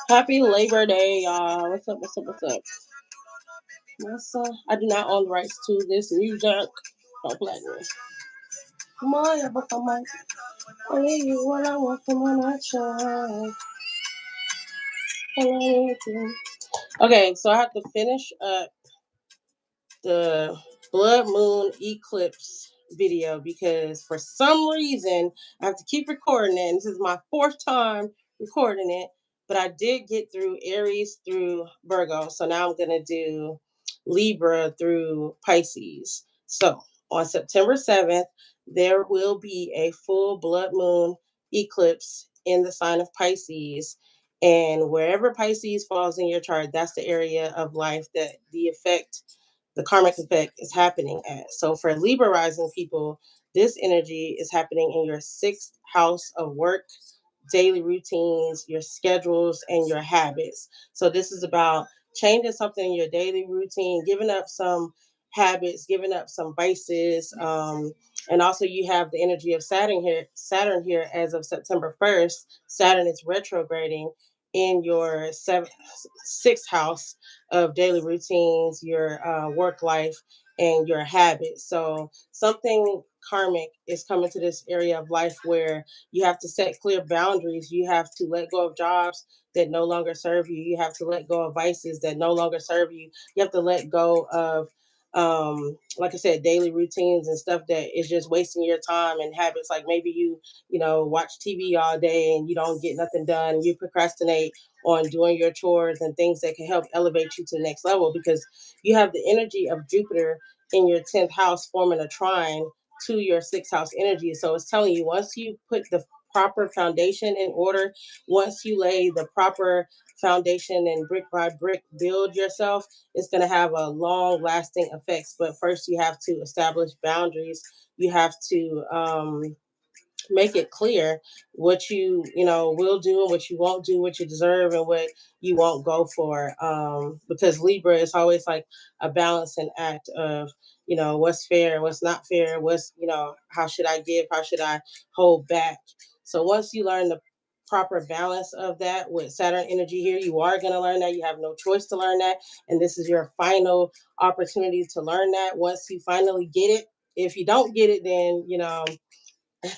Happy Labor Day, y'all. What's up? What's up? What's up? I do not own the rights to this music. Don't play with me. My, but my, only you what I want from when I try. Okay, so I have to finish up the blood moon eclipse video because for some reason I have to keep recording it. And this is my fourth time recording it, but I did get through Aries through Virgo. So now I'm going to do Libra through Pisces. So on September 7th, there will be a full blood moon eclipse in the sign of Pisces. And wherever Pisces falls in your chart, that's the area of life that the karmic effect is happening at. So for Libra rising people, this energy is happening in your sixth house of work, daily routines, your schedules, and your habits. So this is about changing something in your daily routine, giving up some habits, giving up some vices. And also you have the energy of Saturn here as of September 1st. Saturn is retrograding in your sixth house of daily routines, your work life, and your habits. So something karmic is coming to this area of life where you have to set clear boundaries. You have to let go of jobs that no longer serve you. You have to let go of vices that no longer serve you. You have to let go of, like I said, daily routines and stuff that is just wasting your time, and habits like maybe you watch TV all day and you don't get nothing done. You procrastinate on doing your chores and things that can help elevate you to the next level because you have the energy of Jupiter in your 10th house forming a trine to your sixth house energy. So it's telling you once you put the proper foundation in order, once you lay the proper foundation and brick by brick build yourself, it's going to have a long lasting effects. But first, you have to establish boundaries. You have to make it clear what you will do and what you won't do, what you deserve and what you won't go for, because Libra is always like a balancing act of what's fair, what's not fair, how should I give, how should I hold back. So once you learn the proper balance of that with Saturn energy here, you are going to learn that. You have no choice to learn that, and this is your final opportunity to learn that. Once you finally get it, if you don't get it, then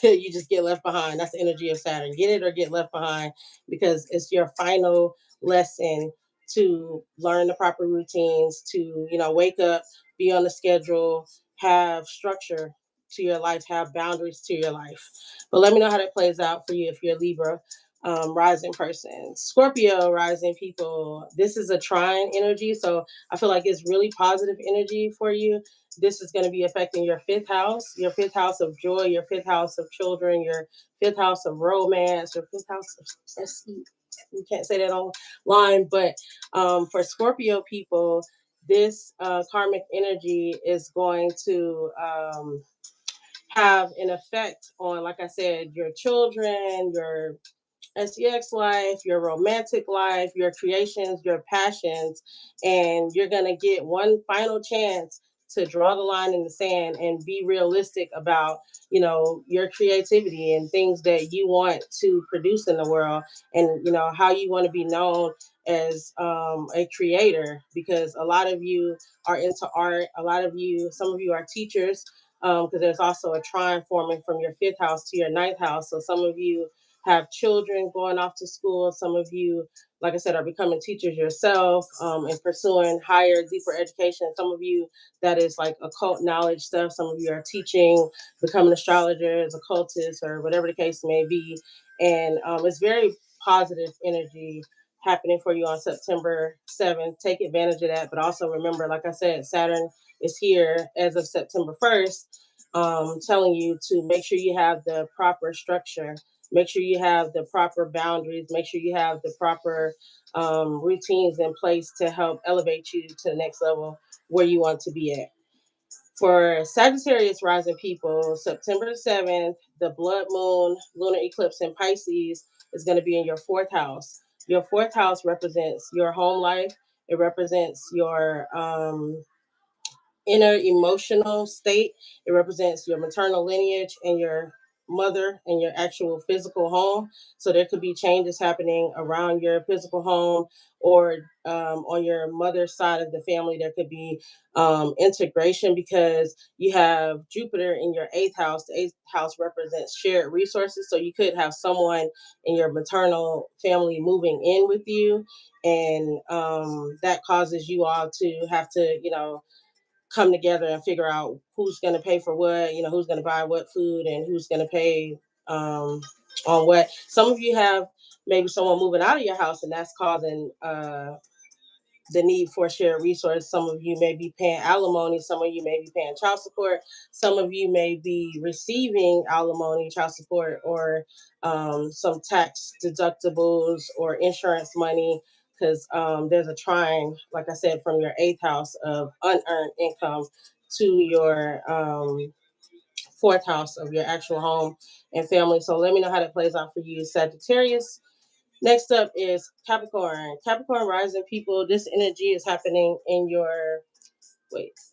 you just get left behind. That's the energy of Saturn. Get it or get left behind, because it's your final lesson to learn the proper routines, to, wake up, be on the schedule, have structure to your life, have boundaries to your life. But let me know how that plays out for you if you're a Libra rising person. Scorpio rising people, this is a trine energy. So I feel like it's really positive energy for you. This is going to be affecting your fifth house of joy, your fifth house of children, your fifth house of romance, your fifth house of SE. We can't say that online, but for Scorpio people, this karmic energy is going to have an effect on, like I said, your children, your SEX life, your romantic life, your creations, your passions, and you're going to get one final chance to draw the line in the sand and be realistic about, your creativity and things that you want to produce in the world, and, how you want to be known as a creator, because a lot of you are into art. Some of you are teachers, because there's also a trine forming from your fifth house to your ninth house. So some of you have children going off to school. Some of you, like I said, are becoming teachers yourself, and pursuing higher, deeper education. Some of you, that is like occult knowledge stuff. Some of you are teaching, becoming astrologers, occultists, or whatever the case may be. And it's very positive energy happening for you on September 7th. Take advantage of that. But also remember, like I said, Saturn is here as of September 1st, telling you to make sure you have the proper structure, make sure you have the proper boundaries, make sure you have the proper routines in place to help elevate you to the next level where you want to be at. For Sagittarius rising people, September 7th, the blood moon lunar eclipse in Pisces is going to be in your fourth house. Your fourth house represents your home life. It represents your inner emotional state. It represents your maternal lineage and your mother and your actual physical home. So there could be changes happening around your physical home, or on your mother's side of the family. There could be integration because you have Jupiter in your eighth house. The eighth house represents shared resources. So you could have someone in your maternal family moving in with you, and that causes you all to have to, come together and figure out who's going to pay for what, who's going to buy what food, and who's going to pay um, on what. Some of you have maybe someone moving out of your house, and that's causing the need for shared resource. Some of you may be paying alimony, some of you may be paying child support, some of you may be receiving alimony, child support, or some tax deductibles or insurance money, because there's a trine, like I said, from your eighth house of unearned income to your fourth house of your actual home and family. So let me know how that plays out for you, Sagittarius. Next up is Capricorn. Capricorn rising people, this energy is happening in your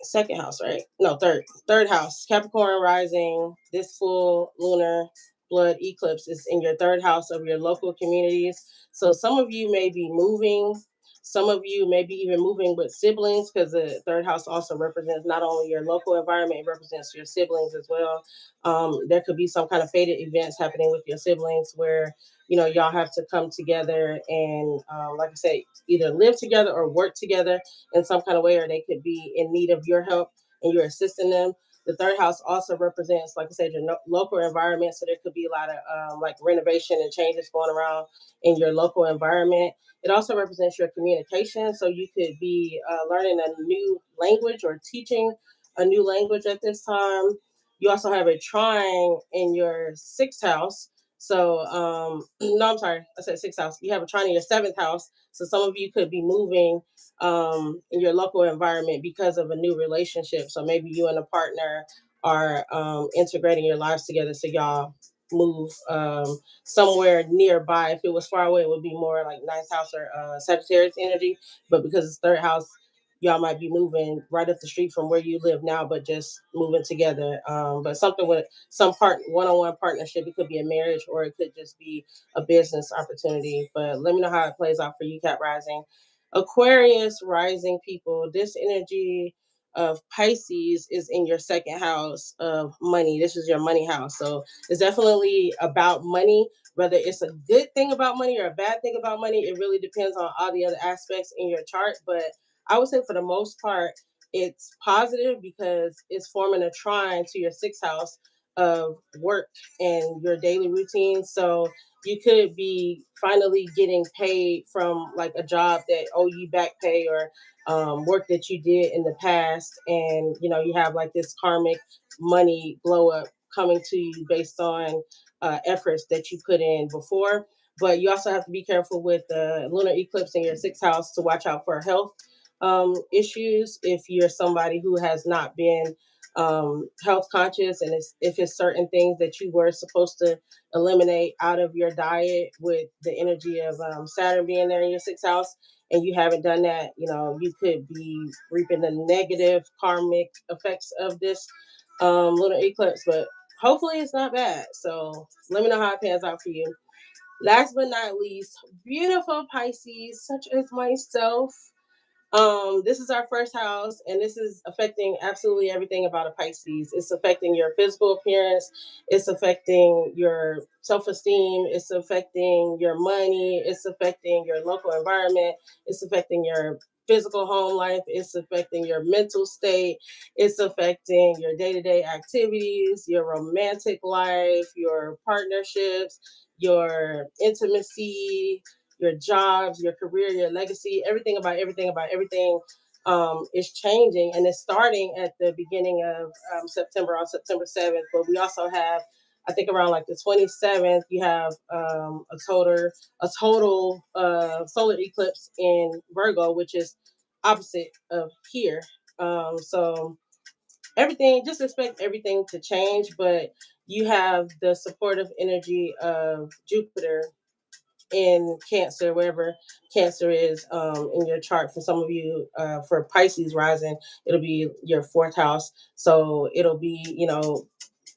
second house, right? No, third house. Capricorn rising, this full lunar blood eclipse is in your third house of your local communities. So some of you may be moving. Some of you may be even moving with siblings, because the third house also represents not only your local environment, it represents your siblings as well. There could be some kind of fated events happening with your siblings where y'all have to come together and, like I say, either live together or work together in some kind of way, or they could be in need of your help and you're assisting them. The third house also represents, like I said, your local environment. So there could be a lot of like renovation and changes going around in your local environment. It also represents your communication. So you could be learning a new language or teaching a new language at this time. You also have a trine in your sixth house. So, no, I'm sorry, I said sixth house. You have a trine in your seventh house. So some of you could be moving in your local environment because of a new relationship. So maybe you and a partner are integrating your lives together. So y'all move somewhere nearby. If it was far away, it would be more like ninth house or Sagittarius energy. But because it's third house, y'all might be moving right up the street from where you live now, but just moving together. But something with some one-on-one partnership. It could be a marriage, or it could just be a business opportunity. But let me know how it plays out for you, Cat Rising. Aquarius rising people, this energy of Pisces is in your second house of money. This is your money house. So it's definitely about money. Whether it's a good thing about money or a bad thing about money, it really depends on all the other aspects in your chart. But I would say for the most part, it's positive because it's forming a trine to your sixth house of work and your daily routine. So you could be finally getting paid from like a job that owe you back pay, or work that you did in the past, and you have like this karmic money blow up coming to you based on efforts that you put in before. But you also have to be careful with the lunar eclipse in your sixth house to watch out for health issues if you're somebody who has not been health conscious, and if it's certain things that you were supposed to eliminate out of your diet with the energy of Saturn being there in your sixth house, and you haven't done that, you could be reaping the negative karmic effects of this lunar eclipse. But hopefully it's not bad. So let me know how it pans out for you. Last but not least, beautiful Pisces, such as myself. This is our first house, and this is affecting absolutely everything about a Pisces. It's affecting your physical appearance, it's affecting your self-esteem, it's affecting your money, it's affecting your local environment, it's affecting your physical home life, it's affecting your mental state, it's affecting your day-to-day activities, your romantic life, your partnerships, your intimacy, your jobs, your career, your legacy, everything is changing, and it's starting at the beginning of September, on September 7th. But we also have, I think, around like the 27th, you have a total solar eclipse in Virgo, which is opposite of here. So everything, just expect everything to change, but you have the supportive energy of Jupiter in Cancer, wherever Cancer is in your chart. For some of you, for Pisces rising, it'll be your fourth house. So it'll be,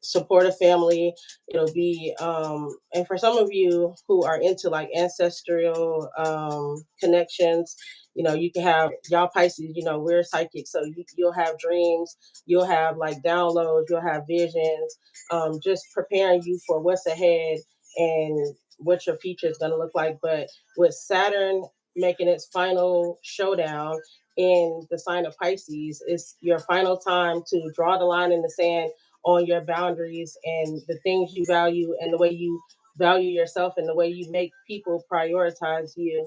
support a family. It'll be and for some of you who are into like ancestral connections, you can have y'all Pisces, we're psychic, so you'll have dreams, you'll have like downloads, you'll have visions, just preparing you for what's ahead and what your future is going to look like. But with Saturn making its final showdown in the sign of Pisces, it's your final time to draw the line in the sand on your boundaries and the things you value and the way you value yourself and the way you make people prioritize you.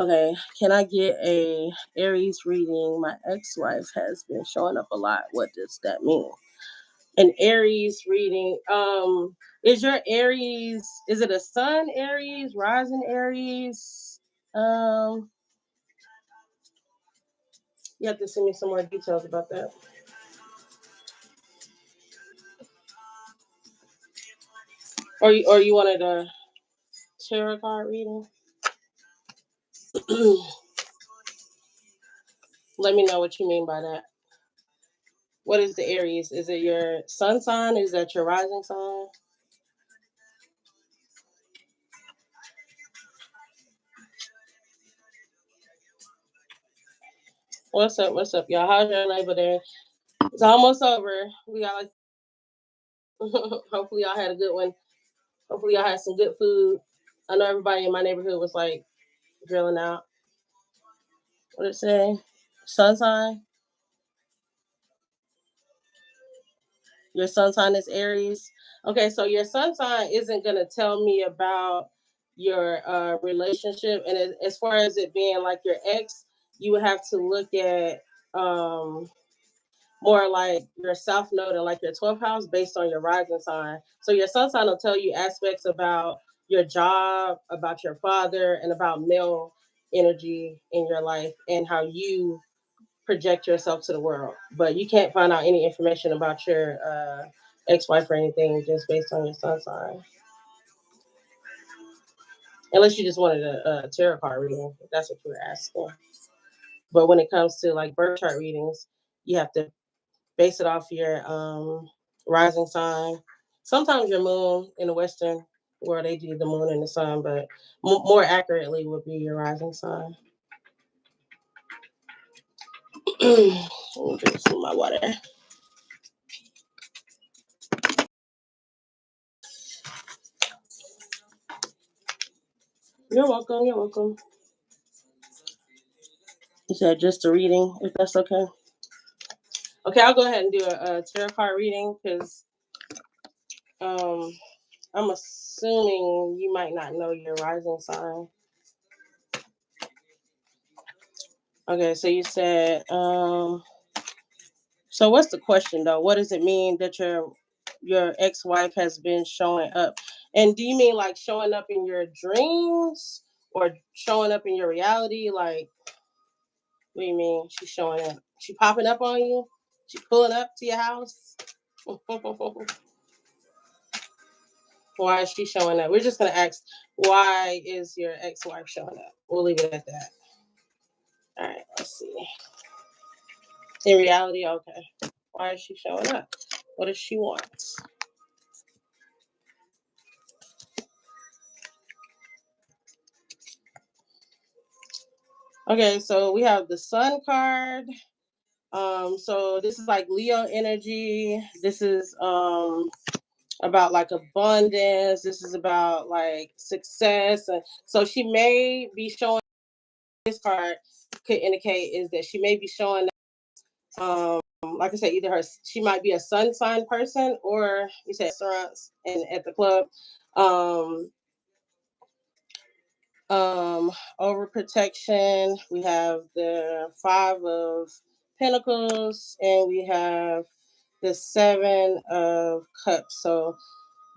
Okay, can I get a Aries reading? My ex-wife has been showing up a lot. What does that mean? An Aries reading. Is your Aries, is it a sun Aries, rising Aries? Um, you have to send me some more details about that. Or you wanted a tarot card reading? Let me know what you mean by that. What is the Aries? Is it your sun sign? Is that your rising sign? What's up? What's up, y'all? How's your Labor Day? It's almost over. We got like, hopefully y'all had a good one. Hopefully y'all had some good food. I know everybody in my neighborhood was like grilling out. What did it say? Sun sign? Your sun sign is Aries. Okay, so your sun sign isn't gonna tell me about your relationship, and as far as it being like your ex, you would have to look at more like your South Node and like your 12th house based on your rising sign. So your sun sign will tell you aspects about your job, about your father, and about male energy in your life and how you project yourself to the world. But you can't find out any information about your ex-wife or anything just based on your sun sign. Unless you just wanted a tarot card reading, if that's what you were asking. But when it comes to like birth chart readings, you have to base it off your rising sign. Sometimes your moon in the Western world, they do the moon and the sun, but more accurately would be your rising sign. Let me drink some of my water. You're welcome. You're welcome. You said just a reading, if that's okay. Okay, I'll go ahead and do a tarot card reading because um, I'm assuming you might not know your rising sign. Okay, so you said, so what's the question though? What does it mean that your ex-wife has been showing up? And do you mean like showing up in your dreams or showing up in your reality? Like, what do you mean she's showing up? She popping up on you? She pulling up to your house? Why is she showing up? We're just gonna ask, why is your ex-wife showing up? We'll leave it at that. All right, let's see. In reality, okay. Why is she showing up? What does she want? Okay, so we have the Sun card. So this is like Leo energy. This is about like abundance. This is about like success. And so she may be showing, this card could indicate is that she may be showing like I said, either she might be a sun sign person, or you said restaurants and at the club. Um, Overprotection. We have the Five of Pentacles, and we have the Seven of Cups. So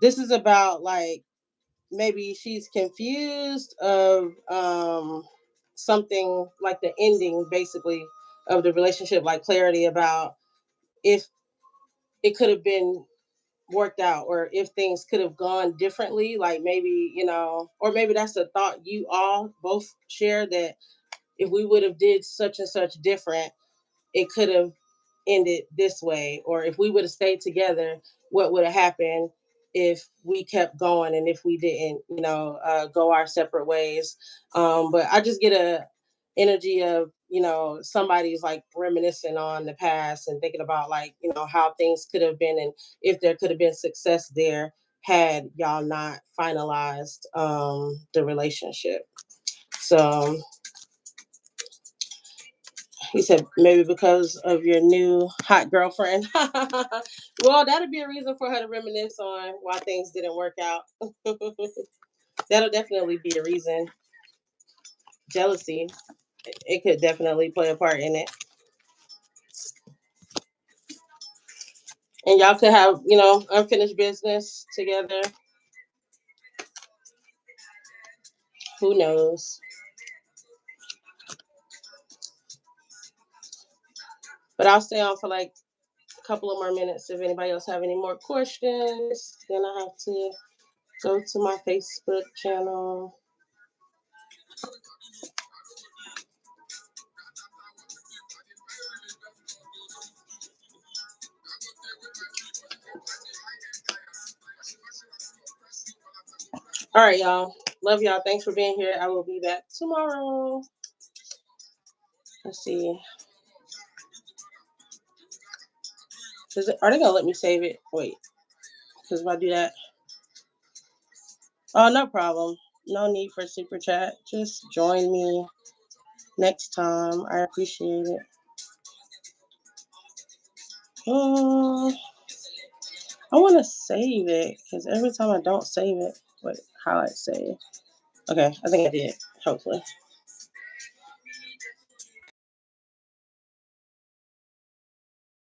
this is about like maybe she's confused of something like the ending, basically, of the relationship, like clarity about if it could have been worked out or if things could have gone differently, like maybe, or maybe that's a thought you all both share, that if we would have did such and such different, it could have ended this way, or if we would have stayed together, what would have happened if we kept going and if we didn't, go our separate ways. But I just get a energy of, somebody's like reminiscing on the past and thinking about like, how things could have been and if there could have been success there had y'all not finalized the relationship. So he said maybe because of your new hot girlfriend. Well, that'll be a reason for her to reminisce on why things didn't work out. That'll definitely be a reason. Jealousy, it could definitely play a part in it. And y'all could have, unfinished business together. Who knows? But I'll stay on for like a couple of more minutes. If anybody else have any more questions, then I have to go to my Facebook channel. All right, y'all. Love y'all. Thanks for being here. I will be back tomorrow. Let's see. Are they gonna let me save it? Wait, because if I do that, oh, no problem. No need for super chat. Just join me next time. I appreciate it. Um, I want to save it because every time I don't save it, wait, highlight save. Okay, I think I did. Hopefully.